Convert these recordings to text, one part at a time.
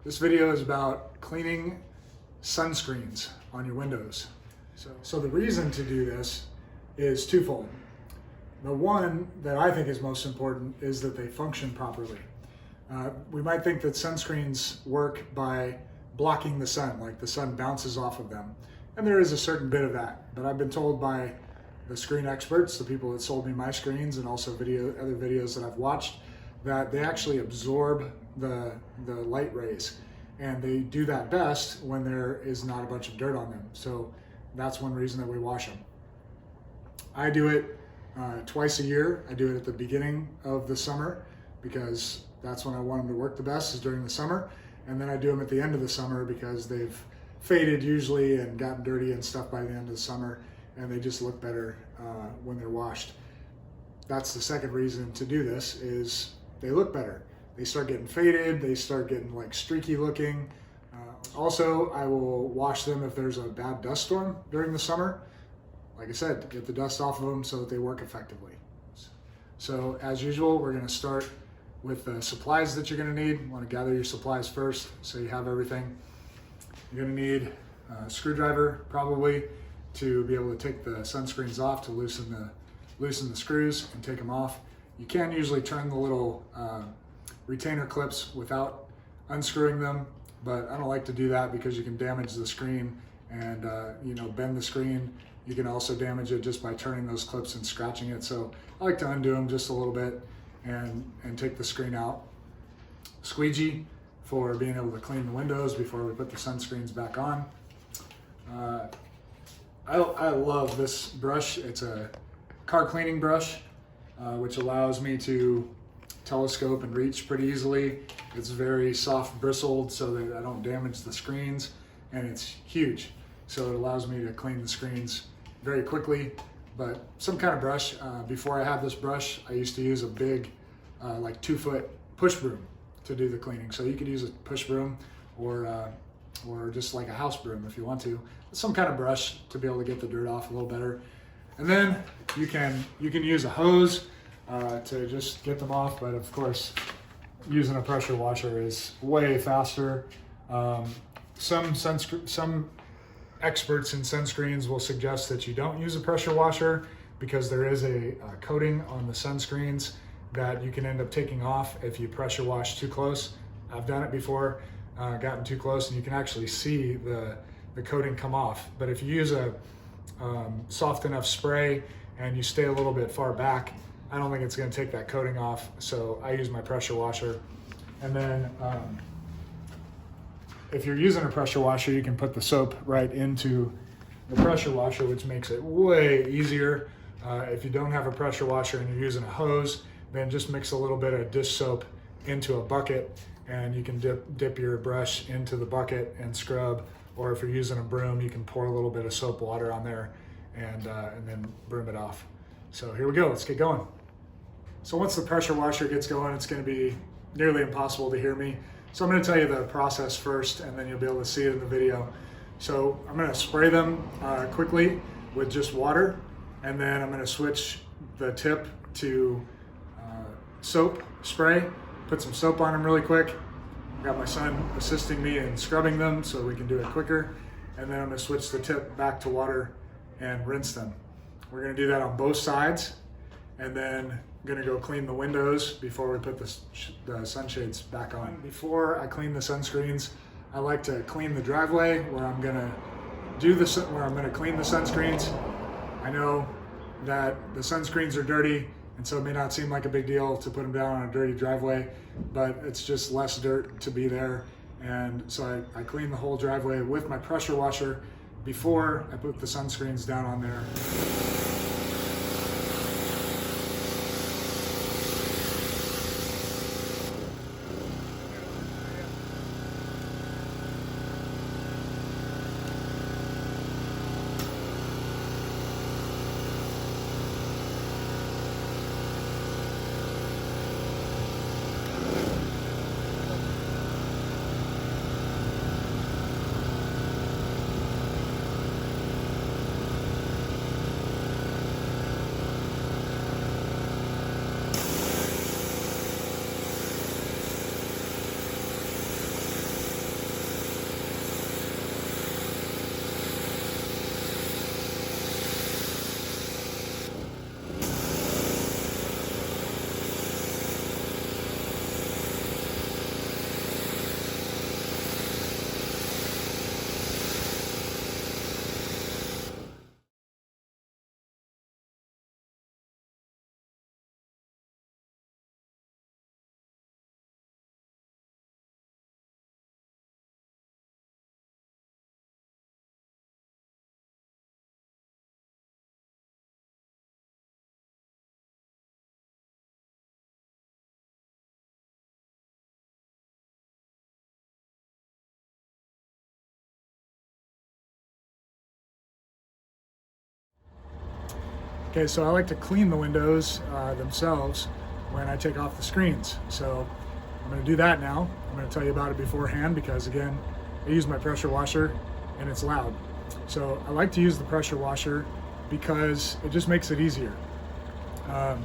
This video is about cleaning sunscreens on your windows. So the reason to do this is twofold. The one that I think is most important is that they function properly. We might think that sunscreens work by blocking the sun, like the sun bounces off of them. And there is a certain bit of that, but I've been told by the screen experts, the people that sold me my screens, and also other videos that I've watched, that they actually absorb the light rays. And they do that best when there is not a bunch of dirt on them. So that's one reason that we wash them. I do it twice a year. I do it at the beginning of the summer because that's when I want them to work the best, is during the summer. And then I do them at the end of the summer because they've faded usually and gotten dirty and stuff by the end of the summer, and they just look better when they're washed. That's the second reason to do this, is they look better. They start getting faded, they start getting like streaky looking. Also, I will wash them if there's a bad dust storm during the summer. Like I said, get the dust off of them so that they work effectively. So as usual, we're gonna start with the supplies that you're gonna need. You wanna gather your supplies first so you have everything. You're gonna need a screwdriver probably to be able to take the sunscreens off, to loosen the screws and take them off. You can usually turn the little retainer clips without unscrewing them, but I don't like to do that because you can damage the screen and bend the screen. You can also damage it just by turning those clips and scratching it. So I like to undo them just a little bit and take the screen out. Squeegee for being able to clean the windows before we put the sunscreens back on. I love this brush. It's a car cleaning brush, which allows me to telescope and reach pretty easily. It's very soft bristled so that I don't damage the screens, and it's huge. So it allows me to clean the screens very quickly. But some kind of brush. Before I had this brush, I used to use a big, like 2-foot push broom to do the cleaning. So you could use a push broom or just like a house broom if you want to. Some kind of brush to be able to get the dirt off a little better. And then you can use a hose to just get them off, but of course using a pressure washer is way faster. Some experts in sunscreens will suggest that you don't use a pressure washer because there is a coating on the sunscreens that you can end up taking off if you pressure wash too close. I've done it before, gotten too close, and you can actually see the coating come off. But if you use a soft enough spray and you stay a little bit far back, I don't think it's going to take that coating off. So I use my pressure washer. And then if you're using a pressure washer, you can put the soap right into the pressure washer, which makes it way easier. If you don't have a pressure washer and you're using a hose, then just mix a little bit of dish soap into a bucket, and you can dip your brush into the bucket and scrub. Or if you're using a broom, you can pour a little bit of soap water on there and then broom it off. So here we go, let's get going. So once the pressure washer gets going, it's going to be nearly impossible to hear me. So I'm going to tell you the process first, and then you'll be able to see it in the video. So I'm going to spray them quickly with just water, and then I'm going to switch the tip to soap spray, put some soap on them really quick. I've got my son assisting me in scrubbing them so we can do it quicker. And then I'm going to switch the tip back to water and rinse them. We're going to do that on both sides, and then I'm going to go clean the windows before we put the sunshades back on. Before I clean the sunscreens, I like to clean the driveway where I'm going to clean the sunscreens. I know that the sunscreens are dirty, and so it may not seem like a big deal to put them down on a dirty driveway, but it's just less dirt to be there. And so I clean the whole driveway with my pressure washer before I put the sunscreens down on there. Okay, so I like to clean the windows themselves when I take off the screens. So I'm going to do that now. I'm going to tell you about it beforehand because, again, I use my pressure washer and it's loud. So I like to use the pressure washer because it just makes it easier. I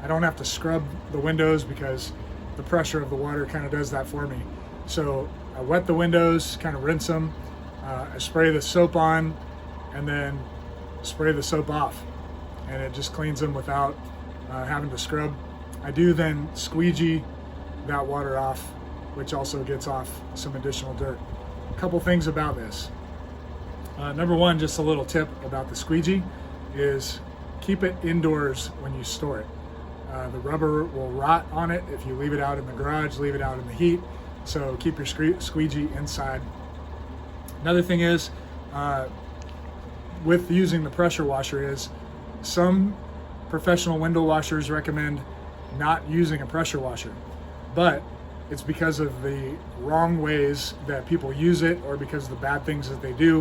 don't have to scrub the windows because the pressure of the water kind of does that for me. So I wet the windows, kind of rinse them, I spray the soap on, and then spray the soap off. And it just cleans them without having to scrub. I do then squeegee that water off, which also gets off some additional dirt. A couple things about this. Number one, just a little tip about the squeegee is keep it indoors when you store it. The rubber will rot on it if you leave it out in the garage, leave it out in the heat. So keep your squeegee inside. Another thing is, with using the pressure washer is, some professional window washers recommend not using a pressure washer, but it's because of the wrong ways that people use it or because of the bad things that they do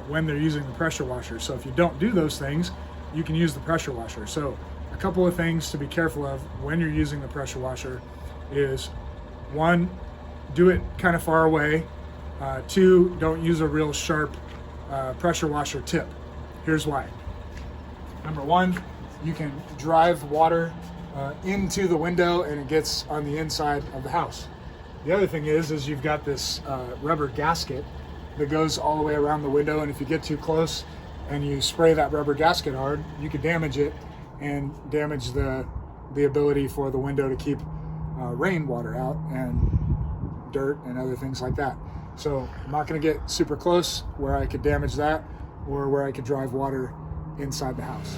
when they're using the pressure washer. So if you don't do those things, you can use the pressure washer. So a couple of things to be careful of when you're using the pressure washer is, one, do it kind of far away. Two, don't use a real sharp pressure washer tip. Here's why. Number one, you can drive water into the window and it gets on the inside of the house. The other thing is you've got this rubber gasket that goes all the way around the window, and if you get too close and you spray that rubber gasket hard, you could damage it and damage the ability for the window to keep rainwater out and dirt and other things like that. So I'm not going to get super close where I could damage that or where I could drive water inside the house.